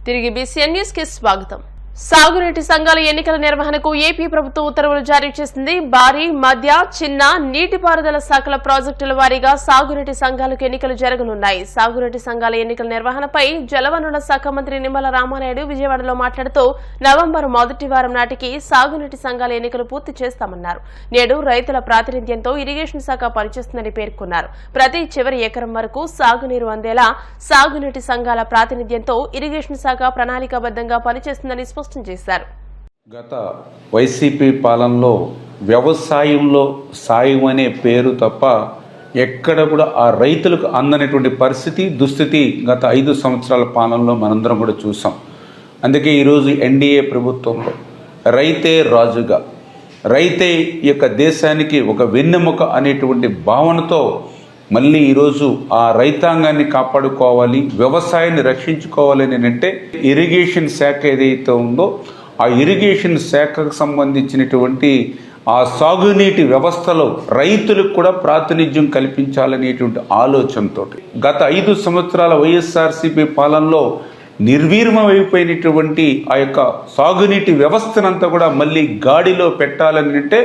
తిరిగి BCN news కి స్వాగతం. సాగునీటి సంఘాల ఎన్నికల నిర్వహణకు ఏపీ ప్రభుత్వం ఉత్తర్వులు జారీ చేసింది. భారీ, మధ్య, చిన్న నీటిపారుదల శాఖల ప్రాజెక్టుల వారీగా సాగునీటి సంఘాలకు ఎన్నికలు జరగనున్నాయి. సాగునీటి సంఘాల ఎన్నికల నిర్వహణపై జలవనరుల శాఖ మంత్రి నిమ్మల రామానాయుడు విజయవాడలో మాట్లాడుతూ నవంబర్ మొదటి వారం నాటికి సాగునీటి సంఘాల ఎన్నికలు పూర్తి చేస్తామన్నారు. నేడు రైతుల ప్రాతినిధ్యంతో ఇరిగేషన్ శాఖ పనిచేస్తుందని పేర్కొన్నారు. ప్రతి చివరి ఎకరం వరకు సాగునీరు అందేలా సాగునీటి సంఘాల ప్రాతినిధ్యంతో ఇరిగేషన్ శాఖ ప్రణాళికాబద్దంగా పనిచేస్తుందని స్పష్టం చేశారు. గత వైసీపీ పాలనలో వ్యవసాయంలో సాయం అనే పేరు తప్ప ఎక్కడ కూడా ఆ రైతులకు అందనటువంటి దుస్థితి గత 5 సంవత్సరాల పాలనలో మనందరం కూడా చూసాం. అందుకే ఈరోజు ఎన్డీఏ ప్రభుత్వంలో రైతే రాజుగా, రైతే ఈ యొక్క దేశానికి ఒక వెన్నెముక అనేటువంటి భావనతో మళ్ళీ ఈరోజు ఆ రైతాంగాన్ని కాపాడుకోవాలి, వ్యవసాయాన్ని రక్షించుకోవాలి అని అంటే ఇరిగేషన్ శాఖ ఏదైతే ఉందో ఆ ఇరిగేషన్ శాఖకు సంబంధించినటువంటి ఆ సాగునీటి వ్యవస్థలో రైతులకు కూడా ప్రాతినిధ్యం కల్పించాలనేటువంటి ఆలోచనతో గత 5 సంవత్సరాల వైఎస్ఆర్సీపీ పాలనలో నిర్వీర్యమైపోయినటువంటి ఆ యొక్క సాగునీటి వ్యవస్థనంతా కూడా మళ్ళీ గాడిలో పెట్టాలని అంటే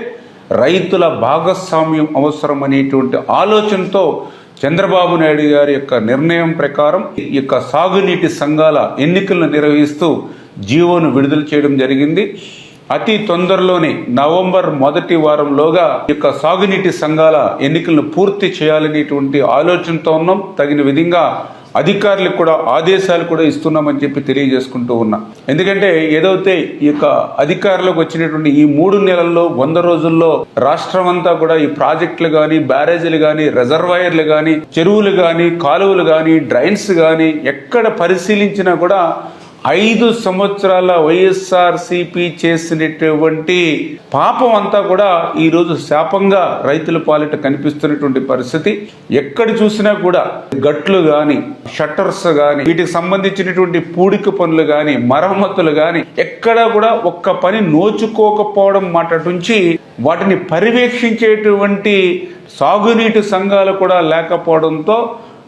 రైతుల భాగస్వామ్యం అవసరం అనేటువంటి ఆలోచనతో చంద్రబాబు నాయుడు గారి యొక్క నిర్ణయం ప్రకారం ఈ యొక్క సాగునీటి సంఘాల ఎన్నికలను నిర్వహిస్తూ జీవోను విడుదల చేయడం జరిగింది. అతి తొందరలోనే నవంబర్ మొదటి వారంలోగా ఈ యొక్క సాగునీటి సంఘాల ఎన్నికలను పూర్తి చేయాలనేటువంటి ఆలోచనతో ఉన్నాం. తగిన విధంగా అధికారులకు కూడా ఆదేశాలు కూడా ఇస్తున్నామని చెప్పి తెలియజేసుకుంటూ ఉన్నా. ఎందుకంటే ఏదైతే ఈ యొక్క అధికారులకు వచ్చినటువంటి ఈ 3 నెలల్లో 100 రోజుల్లో రాష్ట్రం అంతా కూడా ఈ ప్రాజెక్టులు కానీ, బ్యారేజీలు కానీ, రిజర్వాయర్లు కానీ, చెరువులు కానీ, కాలువలు కానీ, డ్రైన్స్ కానీ ఎక్కడ పరిశీలించినా కూడా 5 సంవత్సరాల వైఎస్ఆర్సీపీ చేసినటువంటి పాపం అంతా కూడా ఈరోజు శాపంగా రైతుల పాలిట కనిపిస్తున్నటువంటి పరిస్థితి. ఎక్కడ చూసినా కూడా గట్లు కానీ, షట్టర్స్ కానీ, వీటికి సంబంధించినటువంటి పూడిక పనులు కానీ, మరమ్మతులు కానీ ఎక్కడా కూడా ఒక్క పని నోచుకోకపోవడం మాట నుంచి వాటిని పర్యవేక్షించేటువంటి సాగునీటి సంఘాలు కూడా లేకపోవడంతో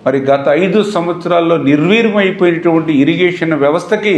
మరి గత 5 సంవత్సరాల్లో నిర్వీర్యమైపోయినటువంటి ఇరిగేషన్ వ్యవస్థకి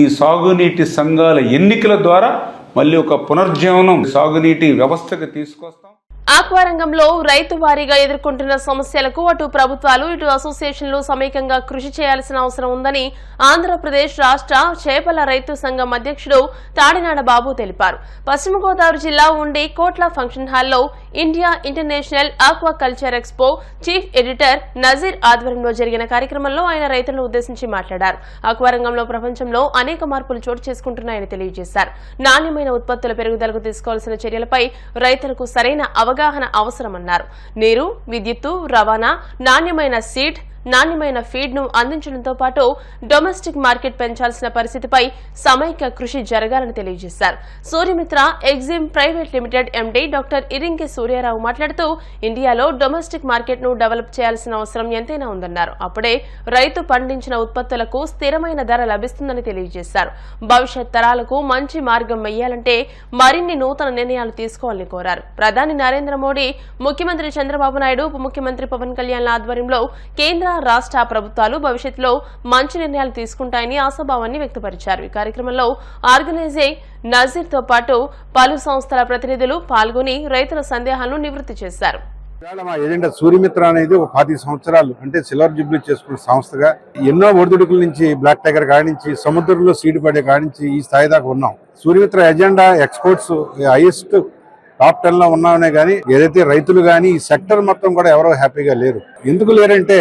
ఈ సాగునీటి సంఘాల ఎన్నికల ద్వారా మళ్ళీ ఒక పునర్జీవనం సాగునీటి వ్యవస్థకి తీసుకొస్తాం. ఆక్వా రంగంలో రైతు వారీగా ఎదుర్కొంటున్న సమస్యలకు అటు ప్రభుత్వాలు, ఇటు అసోసియేషన్లు సమైక్యంగా కృషి చేయాల్సిన అవసరం ఉందని ఆంధ్రప్రదేశ్ రాష్ట్ర చేపల రైతు సంఘం అధ్యక్షుడు తాడినాడ బాబు తెలిపారు. పశ్చిమ గోదావరి జిల్లా ఉండి కోట్ల ఫంక్షన్ హాల్లో India international aquaculture expo chief editor Nazeer ఆధ్వర్యంలో జరిగిన కార్యక్రమంలో ఆయన రైతులను ఉద్దేశించి మాట్లాడారు. ఆక్వా రంగంలో ప్రపంచంలో అనేక మార్పులు చోటు చేసుకుంటున్నాయని తెలియజేశారు. నాణ్యమైన ఉత్పత్తుల పెరుగుదలకు తీసుకోవాల్సిన చర్యలపై రైతులకు సరైన అవగాహన అవసరమన్నారు. నీరు, విద్యుత్తు, రవాణా, నాణ్యమైన సీడ్, నాణ్యమైన ఫీడ్ ను అందించడంతో పాటు డొమెస్టిక్ మార్కెట్ పెంచాల్సిన పరిస్థితిపై సమైక్య కృషి జరగాలని తెలియజేశారు. Suryamitra Exim private limited MD doctor Irinki Suryarao మాట్లాడుతూ ఇండియాలో డొమెస్టిక్ మార్కెట్ ను డెవలప్ చేయాల్సిన అవసరం ఎంతైనా ఉందన్నారు. అప్పుడే రైతు పండించిన ఉత్పత్తులకు స్థిరమైన ధర లభిస్తుందని తెలియజేశారు. భవిష్యత్ తరాలకు మంచి మార్గం వెయ్యాలంటే మరిన్ని నూతన నిర్ణయాలు తీసుకోవాలని కోరారు. ప్రధాని నరేంద్ర మోడీ, ముఖ్యమంత్రి చంద్రబాబు నాయుడు, ఉప ముఖ్యమంత్రి పవన్ కళ్యాణ్ ఆధ్వర్యంలో కేంద్ర, రాష్ట్ర ప్రభుత్వాలు భవిష్యత్తులో మంచి నిర్ణయాలు తీసుకుంటాయని ఆశాభావాన్ని వ్యక్తపరిచారు. ఈ కార్యక్రమంలో ఆర్గనైజర్ నజీర్ తో పాటు పలు సంస్థల ప్రతినిధులు పాల్గొని రైతుల సందేహాలను నివృత్తి చేశారు. మా ఏజెండా సూర్యమిత్ర అనేది ఒక 10 సంవత్సరాలు అంటే సిల్వర్ జూబ్లీ చేసుకున్న సంస్థగా ఎన్నో ఒడిదుడుకుల నుంచి బ్లాక్ టైగర్ కాడించి సముద్రంలో సీడ్ పడే కాడించి ఈ స్థాయి దాకా ఉన్నాం. Suryamitra agenda exports highest top 10 లో ఉన్నామనే కానీ ఏదైతే రైతులు కానీ ఈ సెక్టర్ మొత్తం కూడా ఎవరో హ్యాపీగా లేరు. ఎందుకు లేరంటే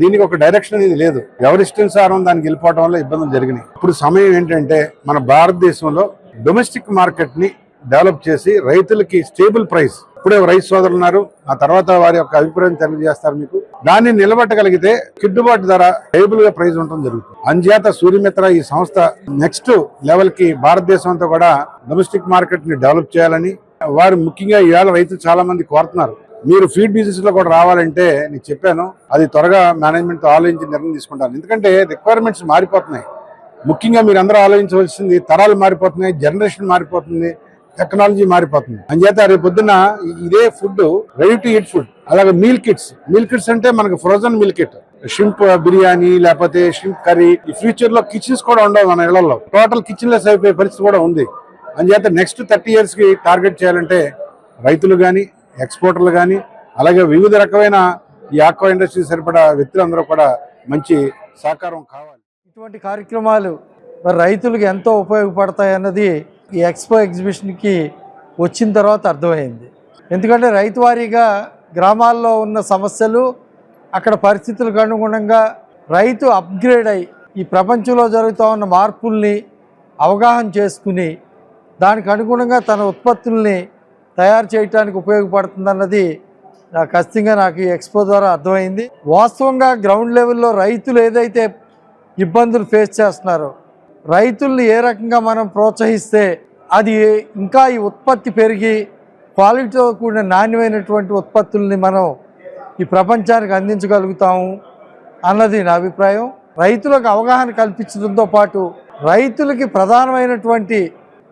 దీనికి ఒక డైరెక్షన్ అనేది లేదు. ఎవరిష్టానుసారం దానికి వెళ్ళిపోవడం వల్ల ఇబ్బందులు జరిగినాయి. ఇప్పుడు సమయం ఏంటంటే మన భారతదేశంలో డొమెస్టిక్ మార్కెట్ ని డెవలప్ చేసి రైతులకి స్టేబుల్ ప్రైస్, ఇప్పుడే రైతు సోదరులు ఉన్నారు, ఆ తర్వాత వారి యొక్క అభిప్రాయం తెలియజేస్తారు మీకు, దాన్ని నిలబెట్టగలిగితే గిట్టుబాటు ధర స్టేబుల్ గా ప్రైస్ ఉండడం జరుగుతుంది. అంచేత సూర్యమిత్ర ఈ సంస్థ నెక్స్ట్ లెవెల్ కి భారతదేశం అంతా కూడా డొమెస్టిక్ మార్కెట్ ని డెవలప్ చేయాలని వారు ముఖ్యంగా ఇవాళ రైతులు చాలా మంది కోరుతున్నారు. మీరు ఫీడ్ బిజినెస్ లో కూడా రావాలంటే నేను చెప్పాను, అది త్వరగా మేనేజ్మెంట్ తో ఆలోచించి నిర్ణయం తీసుకుంటాను. ఎందుకంటే రిక్వైర్మెంట్స్ మారిపోతున్నాయి. ముఖ్యంగా మీరు అందరూ ఆలోచించవలసింది, తరాలు మారిపోతున్నాయి, జనరేషన్ మారిపోతుంది, టెక్నాలజీ మారిపోతుంది. అంచేత రేపు పొద్దున్న ఇదే food ready to eat food. అలాగే మీల్ కిట్స్ అంటే మనకు frozen meal kit, shrimp biryani లేకపోతే షింప్ కర్రీ. ఈ ఫ్యూచర్ లో కిచెన్స్ కూడా ఉండవు మన ఇళ్లలో, టోటల్ కిచెన్ లెస్ అయిపోయే పరిస్థితి కూడా ఉంది. అంచేత నెక్స్ట్ 30 years కి టార్గెట్ చేయాలంటే రైతులు కానీ, ఎక్స్పోర్టర్లు కానీ, అలాగే వివిధ రకమైన ఈ ఆక్వా ఇండస్ట్రీ సరిపడా వ్యక్తులందరూ కూడా మంచి సహకారం కావాలి. ఇటువంటి కార్యక్రమాలు మరి రైతులకు ఎంతో ఉపయోగపడతాయి అన్నది ఈ ఎక్స్పో ఎగ్జిబిషన్కి వచ్చిన తర్వాత అర్థమైంది. ఎందుకంటే రైతు వారీగా గ్రామాల్లో ఉన్న సమస్యలు, అక్కడ పరిస్థితులకు అనుగుణంగా రైతు అప్గ్రేడ్ అయి ఈ ప్రపంచంలో జరుగుతూ ఉన్న మార్పుల్ని అవగాహన చేసుకుని దానికి అనుగుణంగా తన ఉత్పత్తుల్ని తయారు చేయడానికి ఉపయోగపడుతుందన్నది ఖచ్చితంగా నాకు ఈ ఎక్స్పో ద్వారా అర్థమైంది. వాస్తవంగా గ్రౌండ్ లెవెల్లో రైతులు ఏదైతే ఇబ్బందులు ఫేస్ చేస్తున్నారో, రైతుల్ని ఏ రకంగా మనం ప్రోత్సహిస్తే అది ఇంకా ఈ ఉత్పత్తి పెరిగి క్వాలిటీతో కూడిన నాణ్యమైనటువంటి ఉత్పత్తుల్ని మనం ఈ ప్రపంచానికి అందించగలుగుతాము అన్నది నా అభిప్రాయం. రైతులకు అవగాహన కల్పించడంతో పాటు రైతులకి ప్రధానమైనటువంటి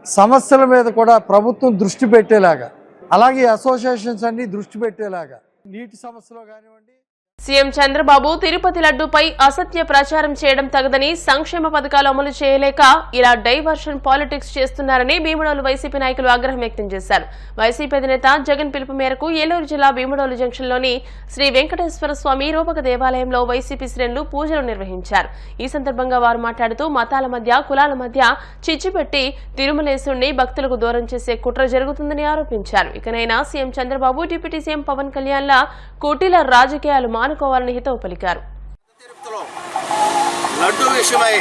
సమస్యల మీద కూడా ప్రభుత్వం దృష్టి పెట్టేలాగా, అలాగే అసోసియేషన్స్ అన్ని దృష్టి పెట్టేలాగా, నీటి సమస్యలో కానివ్వండి. సీఎం చంద్రబాబు తిరుపతి లడ్డూపై అసత్య ప్రచారం చేయడం తగదని, సంక్షేమ పథకాలు అమలు చేయలేక ఇలా డైవర్షన్ పాలిటిక్స్ చేస్తున్నారని భీమడోలు వైసీపీ నాయకులు ఆగ్రహం వ్యక్తం చేశారు. వైసీపీ అధినేత జగన్ పిలుపు మేరకు ఏలూరు జిల్లా భీమడోలు జంక్షన్లోని శ్రీ వెంకటేశ్వర స్వామి రూపక దేవాలయంలో వైసీపీ శ్రేణులు పూజలు నిర్వహించారు. ఈ సందర్భంగా వారు మాట్లాడుతూ మతాల మధ్య, కులాల మధ్య చిచ్చుపెట్టి తిరుమలేశుడిని భక్తులకు దూరం చేసే కుట్ర జరుగుతుందని ఆరోపించారు. ఇకనైనా CM Chandrababu, deputy CM Pawan కళ్యాణ్ల కుటీల రాజకీయాలు మానుకోవాలని హితవు పలికారు. లడ్డూ విషయమై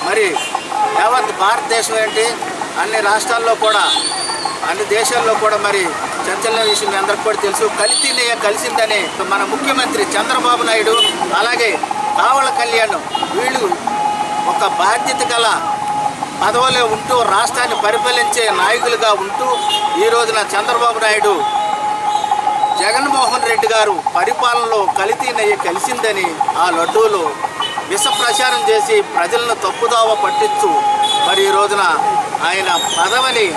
మరి యావత్ భారతదేశం ఏంటి అన్ని రాష్ట్రాల్లో కూడా, అన్ని దేశాల్లో కూడా మరి చర్చల విషయం మీ అందరికి కూడా తెలుసు. కలిసిందని మన ముఖ్యమంత్రి చంద్రబాబు నాయుడు, అలాగే కావల కళ్యాణ్ వీళ్ళు ఒక బాధ్యత గల పదవిలో ఉంటూ రాష్ట్రాన్ని పరిపాలించే నాయకులుగా ఉంటూ ఈ రోజున చంద్రబాబు నాయుడు జగన్మోహన్ రెడ్డి గారు పరిపాలనలో కలిసిందని ఆ లడ్డూలు విష ప్రచారం చేసి ప్రజలను తప్పుదావ పట్టించు మరి ఈ రోజున ఆయన పదవిని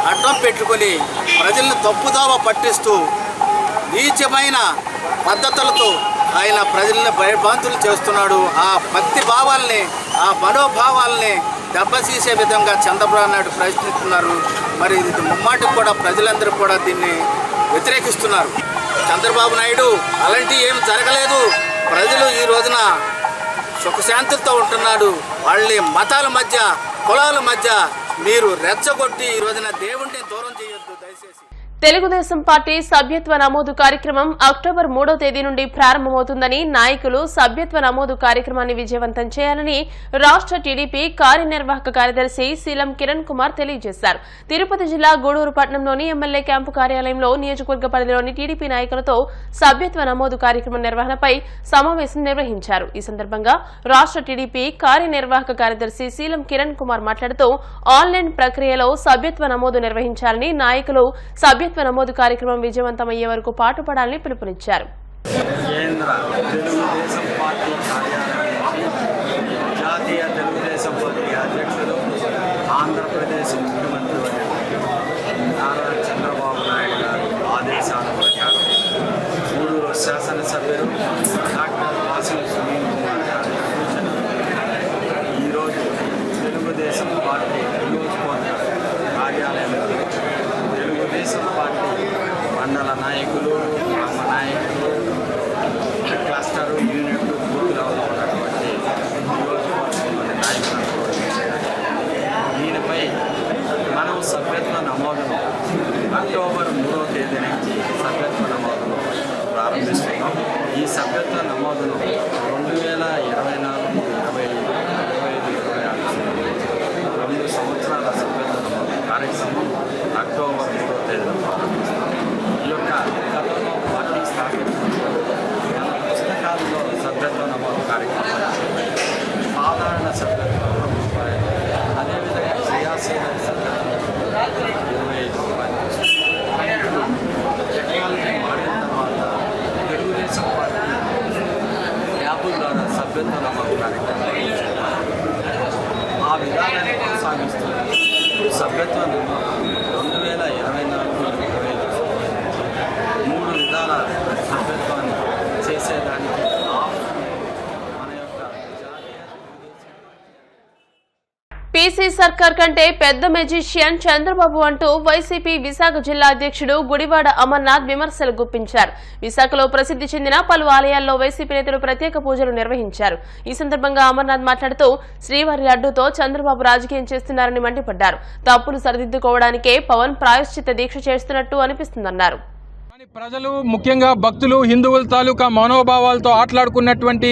అడ్డం పెట్టుకుని ప్రజలను తప్పుదావ పట్టిస్తూ నీచమైన పద్ధతులతో ఆయన ప్రజల్ని భయభ్రాంతులు చేస్తున్నాడు. ఆ భక్తి భావాల్ని, ఆ మనోభావాల్ని దెబ్బతీసే విధంగా చంద్రబాబు నాయుడు ప్రయత్నిస్తున్నారు. మరి ఇది ముమ్మాటికి కూడా ప్రజలందరూ కూడా దీన్ని వ్యతిరేకిస్తున్నారు. చంద్రబాబు నాయుడు అలాంటి ఏం జరగలేదు, ప్రజలు ఈ రోజున సుఖశాంతులతో ఉంటున్నాడు. వాళ్ళని మతాల మధ్య, కులాల మధ్య మీరు రెచ్చగొట్టి ఈ రోజున దేవుణ్ణి దూరం చేయొద్దు దయచేసి. తెలుగుదేశం పార్టీ సభ్యత్వ నమోదు కార్యక్రమం అక్టోబర్ 3వ తేదీ నుండి ప్రారంభమవుతుందని, నాయకులు సభ్యత్వ నమోదు కార్యక్రమాన్ని విజయవంతం చేయాలని రాష్ట్ర టీడీపీ కార్యనిర్వాహక కార్యదర్శి సీలం కిరణ్ కుమార్ తెలియజేశారు. తిరుపతి జిల్లా గూడూరు పట్టణంలోని ఎమ్మెల్యే క్యాంపు కార్యాలయంలో నియోజకవర్గ పరిధిలోని టీడీపీ నాయకులతో సభ్యత్వ నమోదు కార్యక్రమం నిర్వహణపై సమావేశం నిర్వహించారు. ఈ సందర్భంగా రాష్ట్ర టీడీపీ కార్యనిర్వాహక కార్యదర్శి సీలం కిరణ్ కుమార్ మాట్లాడుతూ ఆన్లైన్ ప్రక్రియలో సభ్యత్వ నమోదు నిర్వహించాలని, నాయకులు సభ్యత్వ నమోదు కార్యక్రమం విజయవంతమయ్యే వరకు పాటుపడాలని పిలుపునిచ్చారు. కేంద్ర తెలుగుదేశం పార్టీ కార్యాలయం జాతీయ తెలుగుదేశం పార్టీ అధ్యక్షులు, ఆంధ్రప్రదేశ్ ముఖ్యమంత్రి నారా చంద్రబాబు నాయుడు గారి ఆదేశాల ప్రకారం గూడూరు శాసనసభ్యులు డాక్టర్ వాసిం సునీల్ కుమార్ గారి సూచన ఈరోజు తెలుగుదేశం పార్టీ నియోజకవర్గ కార్యాలయంలో తెలుగుదేశం పార్టీ మండల నాయకులు, గ్రామ నాయకులు, క్లస్టర్ యూనిట్లు పూర్తిగా ఉన్నటువంటి నియోజకవర్గంలోని నాయకులను దీనిపై మనం సభ్యత్వ నమోదును అక్టోబర్ 3వ తేదీ నుంచి సభ్యత్వ నమోదును ప్రారంభిస్తున్నాం. ఈ సభ్యత్వ నమోదును 2024, 25, 26 2 సంవత్సరాల సభ్యత్వ నమోదు కార్యక్రమం అక్టోబర్ 3వ తేదీన ప్రారంభిస్తాం. ఈ యొక్క గతంలో పార్టీ స్థాపించిన పుస్తకాల్లో సభ్యత్వ నమోదు కార్యక్రమం, సాధారణ సభ్యత్వం రూపాయలు, అదేవిధంగా క్రియాశీల సభ్యత్వం 25 రూపాయలు. టెక్నాలజీ మారిన తర్వాత తెలుగుదేశం పార్టీ యాప్ ద్వారా సభ్యత్వ నమోదు కార్యక్రమం ఆ విధానాన్ని కొనసాగిస్తుంది. ఇప్పుడు సభ్యత్వ నమోదు 2024-25 3 విధాల సభ్యత్వాన్ని చేసేదానికి మన యొక్క జాతీయ పీసీ సర్కార్ కంటే పెద్ద మెజిషియన్ చంద్రబాబు అంటూ వైసీపీ విశాఖ జిల్లా అధ్యక్షుడు గుడివాడ అమర్నాథ్ విమర్శలు గుప్పించారు. విశాఖలో ప్రసిద్ధి చెందిన పలు ఆలయాల్లో వైసీపీ నేతలు ప్రత్యేక పూజలు నిర్వహించారు. ఈ సందర్భంగా అమర్నాథ్ మాట్లాడుతూ శ్రీవారి లడ్డూతో చంద్రబాబు రాజకీయం చేస్తున్నారని మండిపడ్డారు. తప్పులు సరిదిద్దుకోవడానికే పవన్ ప్రాయశ్చిత్త దీక్ష చేస్తున్నట్టు అనిపిస్తుందన్నారు. ప్రజలు ముఖ్యంగా భక్తులు హిందువుల తాలూకా మనోభావాలతో ఆటలాడుకున్నటువంటి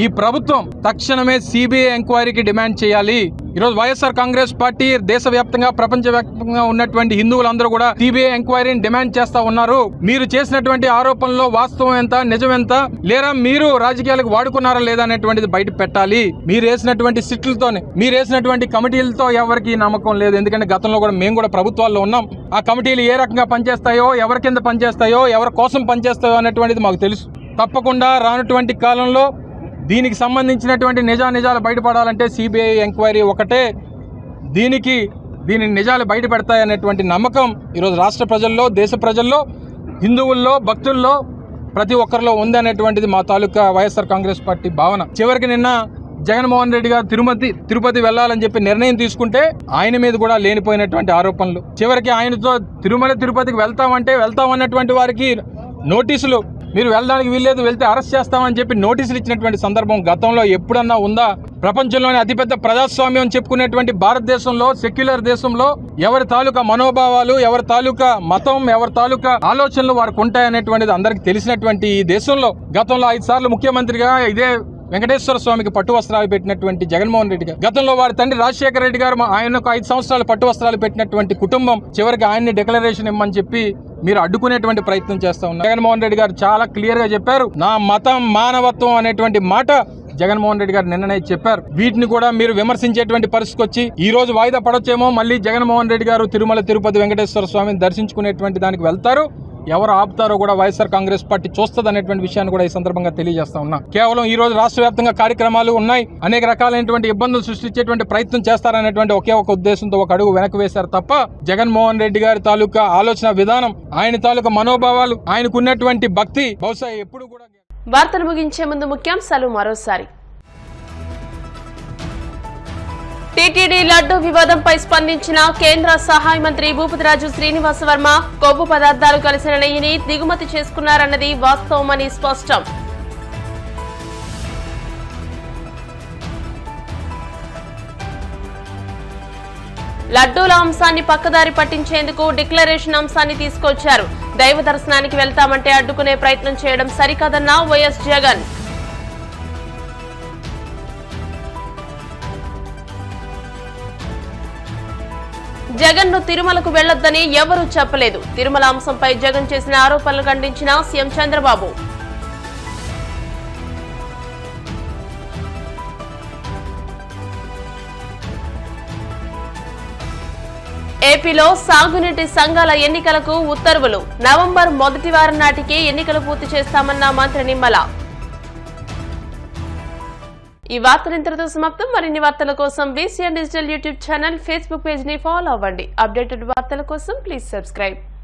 ఈ ప్రభుత్వం తక్షణమే సిబిఐ ఎంక్వైరీకి డిమాండ్ చేయాలి. ఈరోజు వైఎస్ఆర్ కాంగ్రెస్ పార్టీ దేశవ్యాప్తంగా ప్రపంచవ్యాప్తంగా ఉన్నటువంటి హిందువులందరూ కూడా సిబిఐ ఎంక్వైరీని డిమాండ్ చేస్తా ఉన్నారు. మీరు చేసినటువంటి ఆరోపణలో వాస్తవం ఎంత, నిజం ఎంత, లేదా మీరు రాజకీయాలకు వాడుకున్నారా లేదా అనేటువంటిది బయట పెట్టాలి. మీరు వేసినటువంటి సిట్లతోనే, మీరు వేసినటువంటి కమిటీలతో ఎవరికి నమ్మకం లేదు. ఎందుకంటే గతంలో కూడా మేము కూడా ప్రభుత్వాల్లో ఉన్నాం. ఆ కమిటీలు ఏ రకంగా పనిచేస్తాయో, ఎవరి కింద పనిచేస్తాయో, ఎవరి కోసం పనిచేస్తాయో అనేటువంటిది మాకు తెలుసు. తప్పకుండా రానటువంటి కాలంలో దీనికి సంబంధించినటువంటి నిజాలు బయటపడాలంటే సిబిఐ ఎంక్వైరీ ఒకటే దీని నిజాలు బయట పెడతాయనేటువంటి నమ్మకం ఈరోజు రాష్ట్ర ప్రజల్లో, దేశ ప్రజల్లో, హిందువుల్లో, భక్తుల్లో ప్రతి ఒక్కరిలో ఉంది అనేటువంటిది మా తాలూకా వైఎస్ఆర్ కాంగ్రెస్ పార్టీ భావన. చివరికి నిన్న జగన్మోహన్ రెడ్డి గారు తిరుపతి వెళ్లాలని చెప్పి నిర్ణయం తీసుకుంటే ఆయన మీద కూడా లేనిపోయినటువంటి ఆరోపణలు. చివరికి ఆయనతో తిరుపతికి వెళ్తామన్నటువంటి వారికి నోటీసులు, మీరు వెళ్ళడానికి వీల్లేదు, వెళ్తే అరెస్ట్ చేస్తామని చెప్పి నోటీసులు ఇచ్చినటువంటి సందర్భం గతంలో ఎప్పుడన్నా ఉందా? ప్రపంచంలోని అతిపెద్ద ప్రజాస్వామ్యం చెప్పుకునేటువంటి భారతదేశంలో, సెక్యులర్ దేశంలో ఎవరి తాలూకా మనోభావాలు, ఎవరి తాలూకా మతం, ఎవరి తాలూకా ఆలోచనలు వారికి ఉంటాయనేటువంటిది అందరికీ తెలిసినటువంటి ఈ దేశంలో గతంలో 5 సార్లు ముఖ్యమంత్రిగా ఇదే వెంకటేశ్వర స్వామికి పట్టు వస్త్రాలు పెట్టినటువంటి జగన్మోహన్ రెడ్డి గారు, గతంలో వారి తండ్రి రాజశేఖర రెడ్డి గారు ఆయనకు 5 సంవత్సరాలు పట్టు వస్త్రాలు పెట్టినటువంటి కుటుంబం చివరికి ఆయన్ని డిక్లరేషన్ ఇమ్మని చెప్పి మీరు అడ్డుకునేటువంటి ప్రయత్నం చేస్తా ఉన్నారు. జగన్మోహన్ రెడ్డి గారు చాలా క్లియర్ గా చెప్పారు, నా మతం మానవత్వం అనేటువంటి మాట జగన్మోహన్ రెడ్డి గారు నిన్ననే చెప్పారు. వీటిని కూడా మీరు విమర్శించేటువంటి పరిస్థితికి వచ్చి ఈ రోజు వాయిదా పడొచ్చేమో, మళ్ళీ జగన్మోహన్ రెడ్డి గారు తిరుమల తిరుపతి వెంకటేశ్వర స్వామిని దర్శించుకునేటువంటి దానికి వెళ్తారు. ఎవరు ఆపుతారో కూడా వైఎస్ఆర్ కాంగ్రెస్ పార్టీ చూస్తుంది అనేటువంటి విషయాన్ని కూడా ఈ సందర్భంగా తెలియజేస్తా ఉన్నా. కేవలం ఈ రోజు రాష్ట్ర వ్యాప్తంగా కార్యక్రమాలు ఉన్నాయి, అనేక రకాలైనటువంటి ఇబ్బందులు సృష్టించేటువంటి ప్రయత్నం చేస్తారనేటువంటి ఒకే ఒక ఉద్దేశంతో ఒక అడుగు వెనక్కి వేశారు తప్ప జగన్మోహన్ రెడ్డి గారి తాలూకా ఆలోచన విధానం, ఆయన తాలూకా మనోభావాలు, ఆయనకున్నటువంటి భక్తి బహుశా ఎప్పుడు కూడా. వార్తలు ముగించే ముందు ముఖ్యాంశాలు మరోసారి. టీటీడీ లడ్డూ వివాదంపై స్పందించిన కేంద్ర సహాయ మంత్రి భూపతిరాజు శ్రీనివాస వర్మ, కొవ్వు పదార్థాలు కలిసిన నెయ్యిని దిగుమతి చేసుకున్నారన్నది వాస్తవమని స్పష్టం. లడ్డూల అంశాన్ని పక్కదారి పట్టించేందుకు డిక్లరేషన్ అంశాన్ని తీసుకొచ్చారు. దైవ దర్శనానికి వెళ్తామంటే అడ్డుకునే ప్రయత్నం చేయడం సరికాదన్న వైఎస్ జగన్. జగన్ ను తిరుమలకు వెళ్లొద్దని ఎవరూ చెప్పలేదు. తిరుమల అంశంపై జగన్ చేసిన ఆరోపణలు ఖండించిన సీఎం చంద్రబాబు. ఏపీలో సాగునీటి సంఘాల ఎన్నికలకు ఉత్తర్వులు. నవంబర్ మొదటి వారం నాటికి ఎన్నికలు పూర్తి చేస్తామన్న మంత్రి నిమ్మల. ఈ వార్తలు ఇంతటితో సమాప్తం. మరిన్ని వార్తల కోసం VCN digital YouTube channel, Facebook page ని ఫాలో అవ్వండి. అప్డేటెడ్ వార్తల కోసం ప్లీజ్ సబ్స్క్రైబ్.